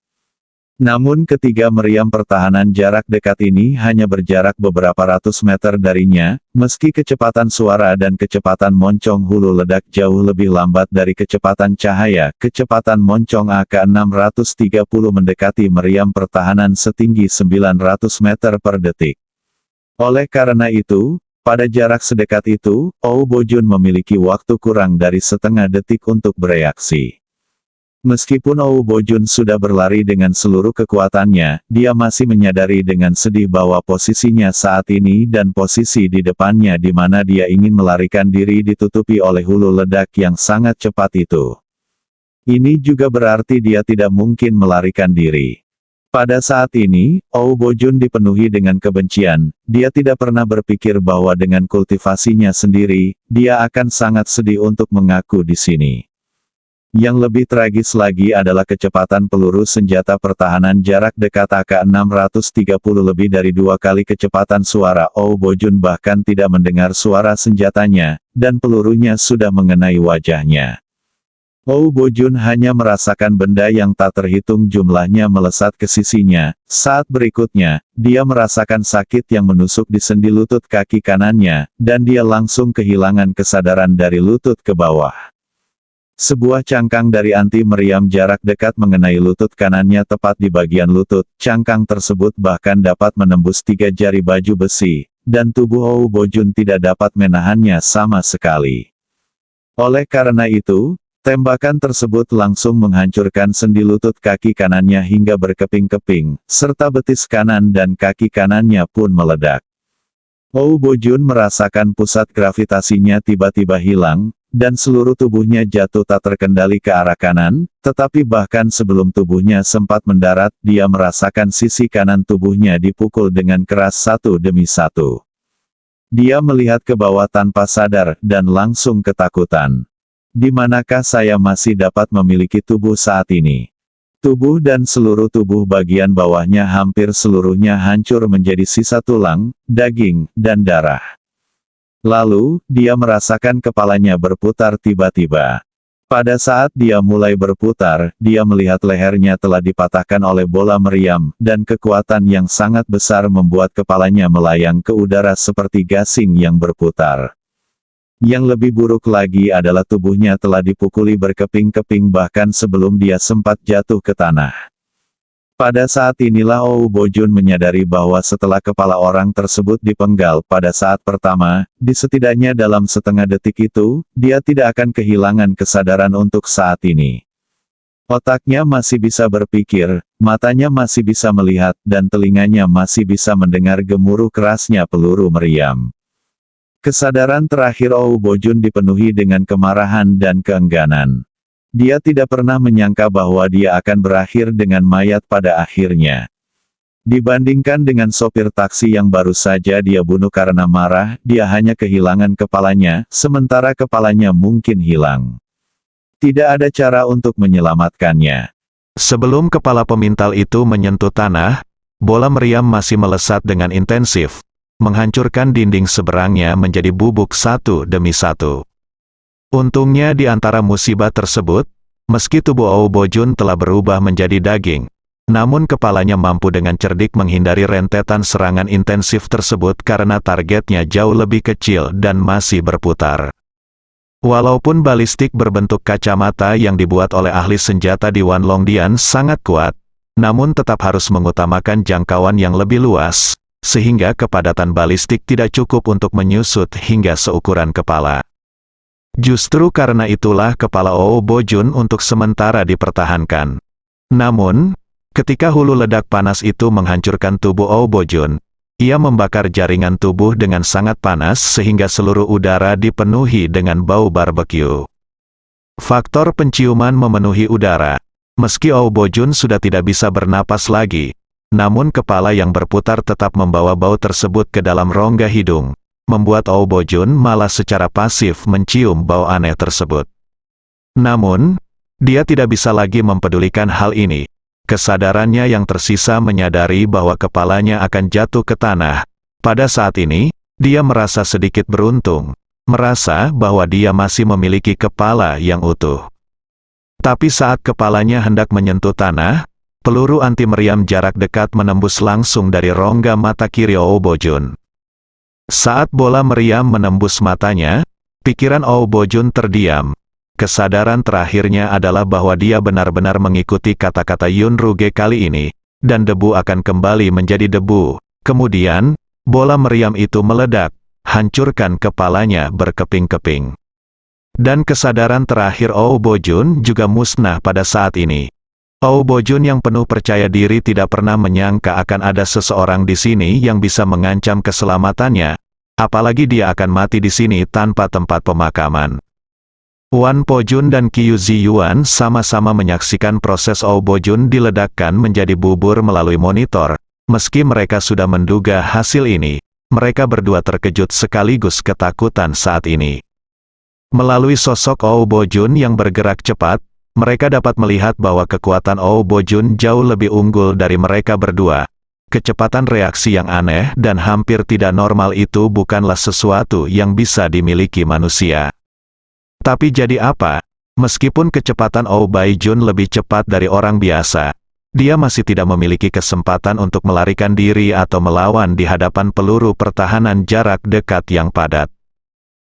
Namun ketiga meriam pertahanan jarak dekat ini hanya berjarak beberapa ratus meter darinya, meski kecepatan suara dan kecepatan moncong hulu ledak jauh lebih lambat dari kecepatan cahaya, kecepatan moncong AK-630 mendekati meriam pertahanan setinggi 900 meter per detik. Oleh karena itu, pada jarak sedekat itu, Oh Bojun memiliki waktu kurang dari setengah detik untuk bereaksi. Meskipun Oh Bojun sudah berlari dengan seluruh kekuatannya, dia masih menyadari dengan sedih bahwa posisinya saat ini dan posisi di depannya di mana dia ingin melarikan diri ditutupi oleh hulu ledak yang sangat cepat itu. Ini juga berarti dia tidak mungkin melarikan diri. Pada saat ini, Oh Bojun dipenuhi dengan kebencian, dia tidak pernah berpikir bahwa dengan kultivasinya sendiri, dia akan sangat sedih untuk mengaku di sini. Yang lebih tragis lagi adalah kecepatan peluru senjata pertahanan jarak dekat AK-630 lebih dari 2 kali kecepatan suara. Oh Bojun bahkan tidak mendengar suara senjatanya, dan pelurunya sudah mengenai wajahnya. Oh Bojun hanya merasakan benda yang tak terhitung jumlahnya melesat ke sisinya. Saat berikutnya, dia merasakan sakit yang menusuk di sendi lutut kaki kanannya, dan dia langsung kehilangan kesadaran dari lutut ke bawah. Sebuah cangkang dari anti meriam jarak dekat mengenai lutut kanannya tepat di bagian lutut. Cangkang tersebut bahkan dapat menembus 3 jari baju besi, dan tubuh Oh Bojun tidak dapat menahannya sama sekali. Oleh karena itu, Tembakan tersebut langsung menghancurkan sendi lutut kaki kanannya hingga berkeping-keping, serta betis kanan dan kaki kanannya pun meledak. Oh Bojun merasakan pusat gravitasinya tiba-tiba hilang, dan seluruh tubuhnya jatuh tak terkendali ke arah kanan, tetapi bahkan sebelum tubuhnya sempat mendarat, dia merasakan sisi kanan tubuhnya dipukul dengan keras satu demi satu. Dia melihat ke bawah tanpa sadar, dan langsung ketakutan. Di manakah saya masih dapat memiliki tubuh saat ini? Tubuh dan seluruh tubuh bagian bawahnya hampir seluruhnya hancur menjadi sisa tulang, daging, dan darah. Lalu, dia merasakan kepalanya berputar tiba-tiba. Pada saat dia mulai berputar, dia melihat lehernya telah dipatahkan oleh bola meriam, dan kekuatan yang sangat besar membuat kepalanya melayang ke udara seperti gasing yang berputar. Yang lebih buruk lagi adalah tubuhnya telah dipukuli berkeping-keping bahkan sebelum dia sempat jatuh ke tanah. Pada saat inilah Oh Bojun menyadari bahwa setelah kepala orang tersebut dipenggal pada saat pertama, setidaknya dalam setengah detik itu, dia tidak akan kehilangan kesadaran untuk saat ini. Otaknya masih bisa berpikir, matanya masih bisa melihat, dan telinganya masih bisa mendengar gemuruh kerasnya peluru meriam. Kesadaran terakhir Oh Bojun dipenuhi dengan kemarahan dan keengganan. Dia tidak pernah menyangka bahwa dia akan berakhir dengan mayat pada akhirnya. Dibandingkan dengan sopir taksi yang baru saja dia bunuh karena marah, dia hanya kehilangan kepalanya, sementara kepalanya mungkin hilang. Tidak ada cara untuk menyelamatkannya. Sebelum kepala pemintal itu menyentuh tanah, bola meriam masih melesat dengan intensif, menghancurkan dinding seberangnya menjadi bubuk satu demi satu. Untungnya di antara musibah tersebut, meski tubuh Oh Bojun telah berubah menjadi daging, namun kepalanya mampu dengan cerdik menghindari rentetan serangan intensif tersebut karena targetnya jauh lebih kecil dan masih berputar. Walaupun balistik berbentuk kacamata yang dibuat oleh ahli senjata di Wanlongdian sangat kuat, namun tetap harus mengutamakan jangkauan yang lebih luas, sehingga kepadatan balistik tidak cukup untuk menyusut hingga seukuran kepala. Justru karena itulah kepala Oh Bojun untuk sementara dipertahankan. Namun, ketika hulu ledak panas itu menghancurkan tubuh Oh Bojun, ia membakar jaringan tubuh dengan sangat panas sehingga seluruh udara dipenuhi dengan bau barbeque. Faktor penciuman memenuhi udara. Meski Oh Bojun sudah tidak bisa bernapas lagi, namun kepala yang berputar tetap membawa bau tersebut ke dalam rongga hidung, membuat Oh Bojun malah secara pasif mencium bau aneh tersebut. Namun, dia tidak bisa lagi mempedulikan hal ini. Kesadarannya yang tersisa menyadari bahwa kepalanya akan jatuh ke tanah. Pada saat ini, dia merasa sedikit beruntung, merasa bahwa dia masih memiliki kepala yang utuh. Tapi saat kepalanya hendak menyentuh tanah, peluru anti meriam jarak dekat menembus langsung dari rongga mata kiri Oh Bojun. Saat bola meriam menembus matanya, pikiran Oh Bojun terdiam. Kesadaran terakhirnya adalah bahwa dia benar-benar mengikuti kata-kata Yun Ruge kali ini, dan debu akan kembali menjadi debu. Kemudian, bola meriam itu meledak, hancurkan kepalanya berkeping-keping. Dan kesadaran terakhir Oh Bojun juga musnah pada saat ini. Oh Bojun yang penuh percaya diri tidak pernah menyangka akan ada seseorang di sini yang bisa mengancam keselamatannya, apalagi dia akan mati di sini tanpa tempat pemakaman. Wan Pojun dan Qiu Ziyuan sama-sama menyaksikan proses Oh Bojun diledakkan menjadi bubur melalui monitor. Meski mereka sudah menduga hasil ini, mereka berdua terkejut sekaligus ketakutan saat ini. Melalui sosok Oh Bojun yang bergerak cepat, mereka dapat melihat bahwa kekuatan Oh Bojun jauh lebih unggul dari mereka berdua. Kecepatan reaksi yang aneh dan hampir tidak normal itu bukanlah sesuatu yang bisa dimiliki manusia. Tapi jadi apa? Meskipun kecepatan Oh Baijun lebih cepat dari orang biasa, dia masih tidak memiliki kesempatan untuk melarikan diri atau melawan di hadapan peluru pertahanan jarak dekat yang padat.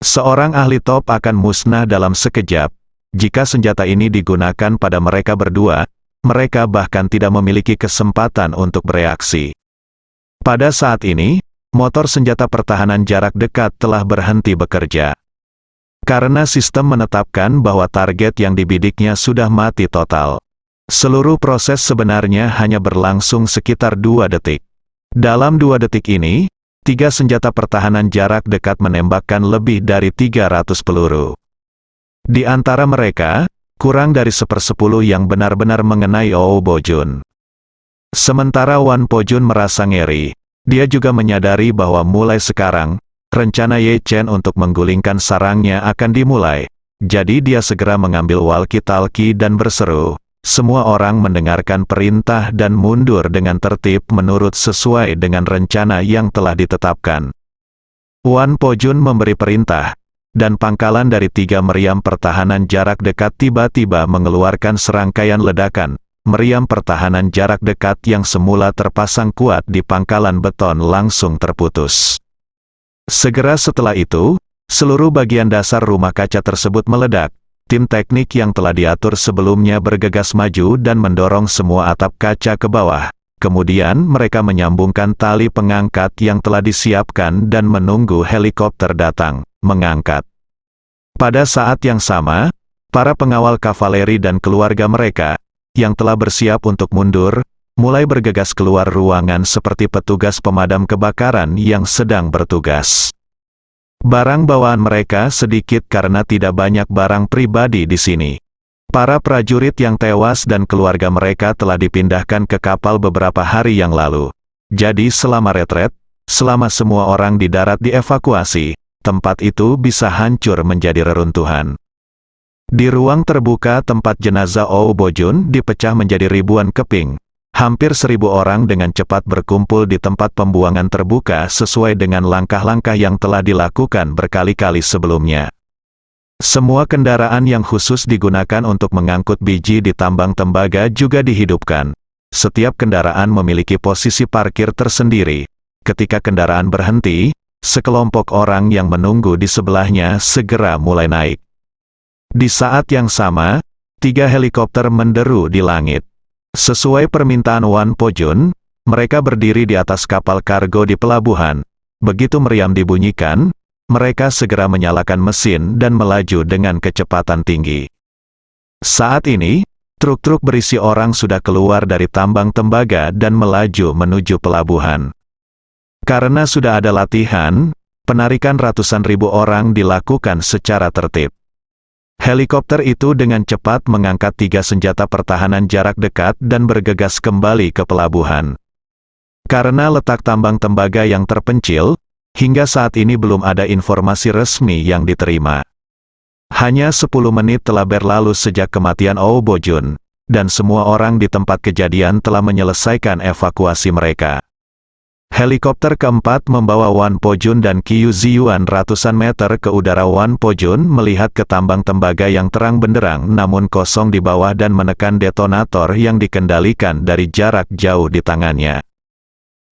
Seorang ahli top akan musnah dalam sekejap. Jika senjata ini digunakan pada mereka berdua, mereka bahkan tidak memiliki kesempatan untuk bereaksi. Pada saat ini, motor senjata pertahanan jarak dekat telah berhenti bekerja. karena sistem menetapkan bahwa target yang dibidiknya sudah mati total. Seluruh proses sebenarnya hanya berlangsung sekitar 2 detik. Dalam 2 detik ini, 3 senjata pertahanan jarak dekat menembakkan lebih dari 300 peluru. Di antara mereka, kurang dari 1/10 yang benar-benar mengenai Oh Bojun. Sementara Wan Pojun merasa ngeri. Dia juga menyadari bahwa mulai sekarang, rencana Ye Chen untuk menggulingkan sarangnya akan dimulai. Jadi dia segera mengambil walkie-talkie dan berseru, "Semua orang mendengarkan perintah dan mundur dengan tertib menurut sesuai dengan rencana yang telah ditetapkan." Wan Pojun memberi perintah, dan pangkalan dari 3 meriam pertahanan jarak dekat tiba-tiba mengeluarkan serangkaian ledakan. Meriam pertahanan jarak dekat yang semula terpasang kuat di pangkalan beton langsung terputus. Segera setelah itu, seluruh bagian dasar rumah kaca tersebut meledak. Tim teknik yang telah diatur sebelumnya bergegas maju dan mendorong semua atap kaca ke bawah. Kemudian mereka menyambungkan tali pengangkat yang telah disiapkan dan menunggu helikopter datang, mengangkat. Pada saat yang sama, para pengawal kavaleri dan keluarga mereka, yang telah bersiap untuk mundur, mulai bergegas keluar ruangan seperti petugas pemadam kebakaran yang sedang bertugas. Barang bawaan mereka sedikit karena tidak banyak barang pribadi di sini. Para prajurit yang tewas dan keluarga mereka telah dipindahkan ke kapal beberapa hari yang lalu. Jadi selama retret, selama semua orang di darat dievakuasi, tempat itu bisa hancur menjadi reruntuhan. Di ruang terbuka tempat jenazah Oh Bojun dipecah menjadi ribuan keping. Hampir 1.000 orang dengan cepat berkumpul di tempat pembuangan terbuka sesuai dengan langkah-langkah yang telah dilakukan berkali-kali sebelumnya. Semua kendaraan yang khusus digunakan untuk mengangkut biji di tambang tembaga juga dihidupkan. Setiap kendaraan memiliki posisi parkir tersendiri. Ketika kendaraan berhenti, sekelompok orang yang menunggu di sebelahnya segera mulai naik. Di saat yang sama, 3 helikopter menderu di langit. Sesuai permintaan Wan Pojun, mereka berdiri di atas kapal kargo di pelabuhan. Begitu meriam dibunyikan, mereka segera menyalakan mesin dan melaju dengan kecepatan tinggi. Saat ini, truk-truk berisi orang sudah keluar dari tambang tembaga dan melaju menuju pelabuhan. Karena sudah ada latihan, penarikan ratusan ribu orang dilakukan secara tertib. Helikopter itu dengan cepat mengangkat 3 senjata pertahanan jarak dekat dan bergegas kembali ke pelabuhan. Karena letak tambang tembaga yang terpencil, hingga saat ini belum ada informasi resmi yang diterima. Hanya 10 menit telah berlalu sejak kematian Oh Bojun, dan semua orang di tempat kejadian telah menyelesaikan evakuasi mereka. Helikopter keempat membawa Wan Pojun dan Qiu Ziyuan ratusan meter ke udara. Wan Pojun melihat ke tambang tembaga yang terang benderang namun kosong di bawah dan menekan detonator yang dikendalikan dari jarak jauh di tangannya.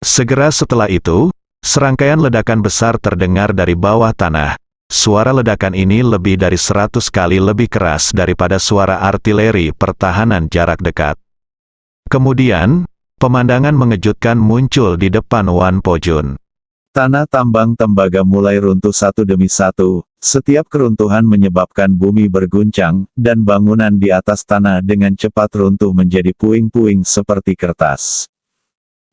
Segera setelah itu, serangkaian ledakan besar terdengar dari bawah tanah. Suara ledakan ini lebih dari 100 kali lebih keras daripada suara artileri pertahanan jarak dekat. Kemudian, pemandangan mengejutkan muncul di depan Wan Pojun. Tanah tambang tembaga mulai runtuh satu demi satu. Setiap keruntuhan menyebabkan bumi berguncang, dan bangunan di atas tanah dengan cepat runtuh menjadi puing-puing seperti kertas.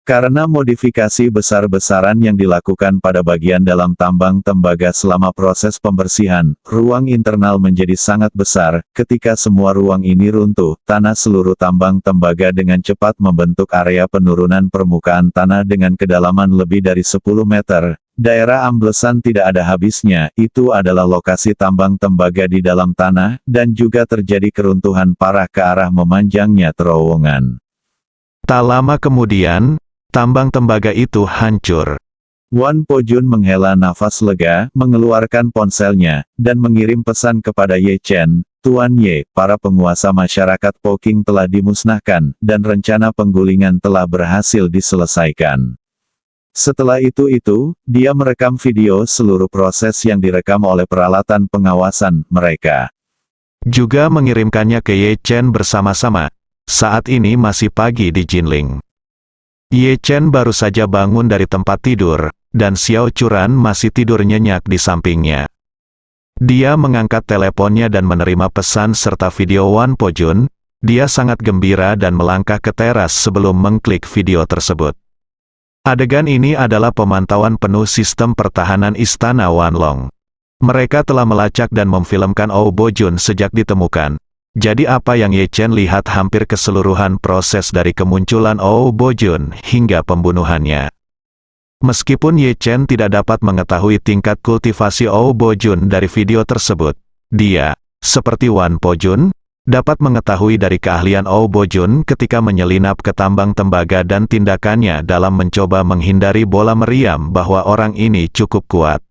Karena modifikasi besar-besaran yang dilakukan pada bagian dalam tambang tembaga selama proses pembersihan, ruang internal menjadi sangat besar. Ketika semua ruang ini runtuh, tanah seluruh tambang tembaga dengan cepat membentuk area penurunan permukaan tanah dengan kedalaman lebih dari 10 meter. Daerah amblesan tidak ada habisnya. Itu adalah lokasi tambang tembaga di dalam tanah, dan juga terjadi keruntuhan parah ke arah memanjangnya terowongan. Tak lama kemudian, tambang tembaga itu hancur. Wan Pojun menghela nafas lega, mengeluarkan ponselnya, dan mengirim pesan kepada Ye Chen, "Tuan Ye, para penguasa masyarakat Poking telah dimusnahkan, dan rencana penggulingan telah berhasil diselesaikan." Setelah itu, dia merekam video seluruh proses yang direkam oleh peralatan pengawasan mereka. Juga mengirimkannya ke Ye Chen bersama-sama. Saat ini masih pagi di Jinling. Ye Chen baru saja bangun dari tempat tidur, dan Xiao Churan masih tidur nyenyak di sampingnya. Dia mengangkat teleponnya dan menerima pesan serta video Wan Po-jun. Dia sangat gembira dan melangkah ke teras sebelum mengklik video tersebut. Adegan ini adalah pemantauan penuh sistem pertahanan Istana Wanlong. Mereka telah melacak dan memfilmkan Oh Bo-jun sejak ditemukan. Jadi apa yang Ye Chen lihat hampir keseluruhan proses dari kemunculan Oh Bo-jun hingga pembunuhannya. Meskipun Ye Chen tidak dapat mengetahui tingkat kultivasi Oh Bo-jun dari video tersebut, dia, seperti Wan Po-jun, dapat mengetahui dari keahlian Oh Bo-jun ketika menyelinap ke tambang tembaga dan tindakannya dalam mencoba menghindari bola meriam bahwa orang ini cukup kuat.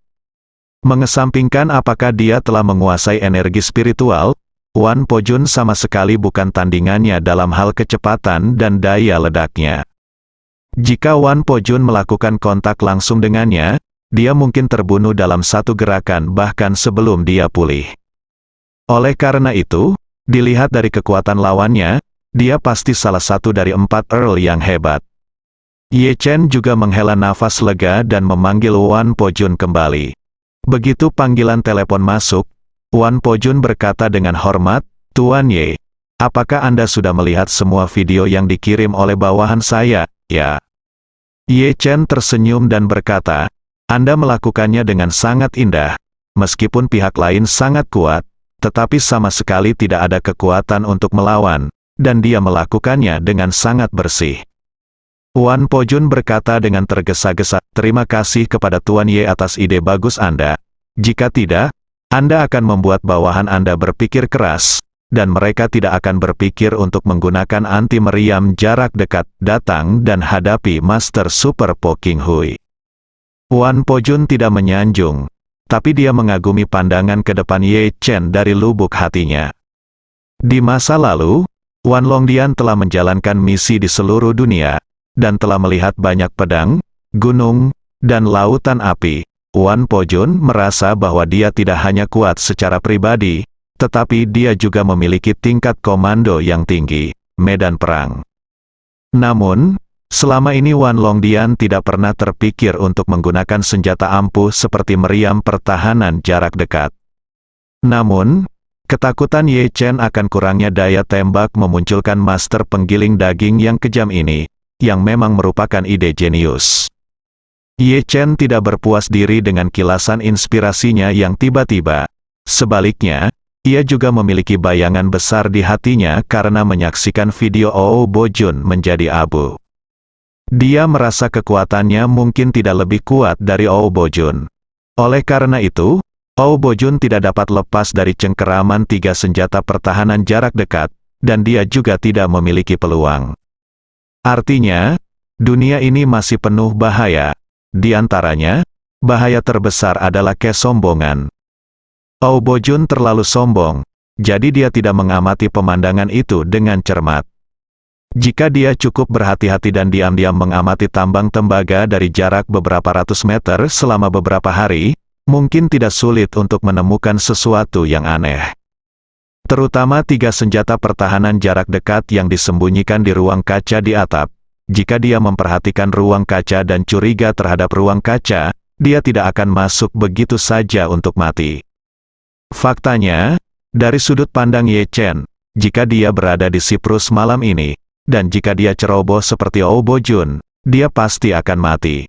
Mengesampingkan apakah dia telah menguasai energi spiritual, Wan Po-jun sama sekali bukan tandingannya dalam hal kecepatan dan daya ledaknya. Jika Wan Po-jun melakukan kontak langsung dengannya, dia mungkin terbunuh dalam satu gerakan bahkan sebelum dia pulih. Oleh karena itu, dilihat dari kekuatan lawannya, dia pasti salah satu dari 4 Earl yang hebat. Ye Chen juga menghela nafas lega dan memanggil Wan Po-jun kembali. Begitu panggilan telepon masuk, Wan Po-jun berkata dengan hormat, "Tuan Ye, apakah Anda sudah melihat semua video yang dikirim oleh bawahan saya?" "Ya." Ye Chen tersenyum dan berkata, "Anda melakukannya dengan sangat indah, meskipun pihak lain sangat kuat, tetapi sama sekali tidak ada kekuatan untuk melawan, dan dia melakukannya dengan sangat bersih." Wan Po-jun berkata dengan tergesa-gesa, "Terima kasih kepada Tuan Ye atas ide bagus Anda. Jika tidak, Anda akan membuat bawahan Anda berpikir keras, dan mereka tidak akan berpikir untuk menggunakan anti meriam jarak dekat, datang dan hadapi Master Super Po King Hui." Wan Po-jun tidak menyanjung, tapi dia mengagumi pandangan ke depan Ye Chen dari lubuk hatinya. Di masa lalu, Wan Longdian telah menjalankan misi di seluruh dunia, dan telah melihat banyak pedang, gunung, dan lautan api. Wan Po-jun merasa bahwa dia tidak hanya kuat secara pribadi, tetapi dia juga memiliki tingkat komando yang tinggi, medan perang. Namun, selama ini Wan Longdian tidak pernah terpikir untuk menggunakan senjata ampuh seperti meriam pertahanan jarak dekat. Namun, ketakutan Ye Chen akan kurangnya daya tembak memunculkan master penggiling daging yang kejam ini, yang memang merupakan ide jenius. Ye Chen tidak berpuas diri dengan kilasan inspirasinya yang tiba-tiba. Sebaliknya, ia juga memiliki bayangan besar di hatinya karena menyaksikan video Oh Bo-jun menjadi abu. Dia merasa kekuatannya mungkin tidak lebih kuat dari Oh Bo-jun. Oleh karena itu, Oh Bo-jun tidak dapat lepas dari cengkeraman 3 senjata pertahanan jarak dekat, dan dia juga tidak memiliki peluang. Artinya, dunia ini masih penuh bahaya. Di antaranya, bahaya terbesar adalah kesombongan. Oh Bo-jun terlalu sombong, jadi dia tidak mengamati pemandangan itu dengan cermat. Jika dia cukup berhati-hati dan diam-diam mengamati tambang tembaga dari jarak beberapa ratus meter selama beberapa hari, mungkin tidak sulit untuk menemukan sesuatu yang aneh. Terutama 3 senjata pertahanan jarak dekat yang disembunyikan di ruang kaca di atap. Jika dia memperhatikan ruang kaca dan curiga terhadap ruang kaca, dia tidak akan masuk begitu saja untuk mati. Faktanya, dari sudut pandang Ye Chen, jika dia berada di Siprus malam ini, dan jika dia ceroboh seperti Oh Bo-jun, dia pasti akan mati.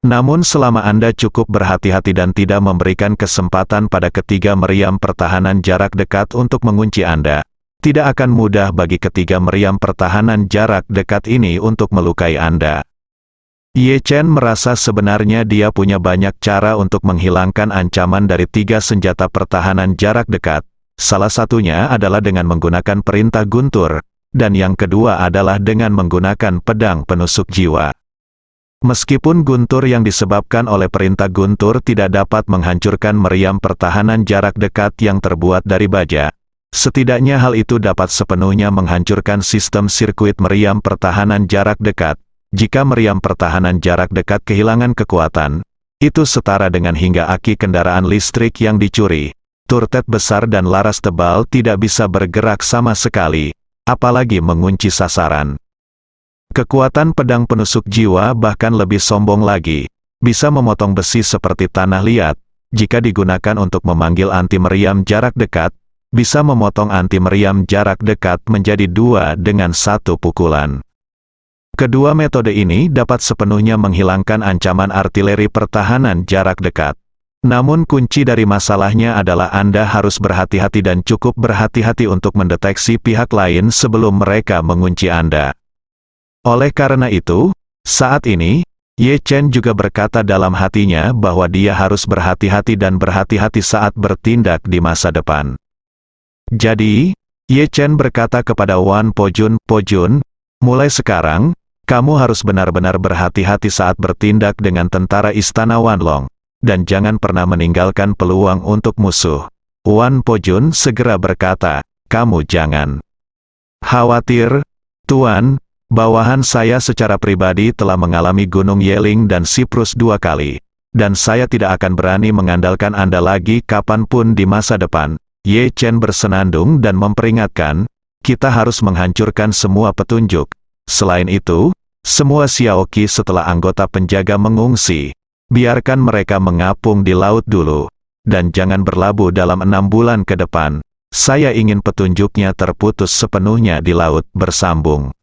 Namun selama Anda cukup berhati-hati dan tidak memberikan kesempatan pada ketiga meriam pertahanan jarak dekat untuk mengunci Anda, tidak akan mudah bagi ketiga meriam pertahanan jarak dekat ini untuk melukai Anda. Ye Chen merasa sebenarnya dia punya banyak cara untuk menghilangkan ancaman dari 3 senjata pertahanan jarak dekat. Salah satunya adalah dengan menggunakan perintah guntur, dan yang kedua adalah dengan menggunakan pedang penusuk jiwa. Meskipun guntur yang disebabkan oleh perintah guntur tidak dapat menghancurkan meriam pertahanan jarak dekat yang terbuat dari baja, setidaknya hal itu dapat sepenuhnya menghancurkan sistem sirkuit meriam pertahanan jarak dekat. Jika meriam pertahanan jarak dekat kehilangan kekuatan, itu setara dengan hingga aki kendaraan listrik yang dicuri. Turret besar dan laras tebal tidak bisa bergerak sama sekali, apalagi mengunci sasaran. Kekuatan pedang penusuk jiwa bahkan lebih sombong lagi, bisa memotong besi seperti tanah liat, jika digunakan untuk memanggil anti-meriam jarak dekat, bisa memotong anti-meriam jarak dekat menjadi 2 dengan 1 pukulan. Kedua metode ini dapat sepenuhnya menghilangkan ancaman artileri pertahanan jarak dekat. Namun kunci dari masalahnya adalah Anda harus berhati-hati dan cukup berhati-hati untuk mendeteksi pihak lain sebelum mereka mengunci Anda. Oleh karena itu, saat ini, Ye Chen juga berkata dalam hatinya bahwa dia harus berhati-hati dan berhati-hati saat bertindak di masa depan. Jadi, Ye Chen berkata kepada Wan Pojun, "Pojun, mulai sekarang, kamu harus benar-benar berhati-hati saat bertindak dengan tentara Istana Wanlong. Dan jangan pernah meninggalkan peluang untuk musuh." Wan Pojun segera berkata, "Kamu jangan khawatir, Tuan. Bawahan saya secara pribadi telah mengalami Gunung Yeling dan Siprus 2 kali. Dan saya tidak akan berani mengandalkan Anda lagi kapanpun di masa depan." Ye Chen bersenandung dan memperingatkan, "Kita harus menghancurkan semua petunjuk. Selain itu, semua Xiaoqi setelah anggota penjaga mengungsi. Biarkan mereka mengapung di laut dulu. Dan jangan berlabuh dalam 6 bulan ke depan. Saya ingin petunjuknya terputus sepenuhnya di laut bersambung."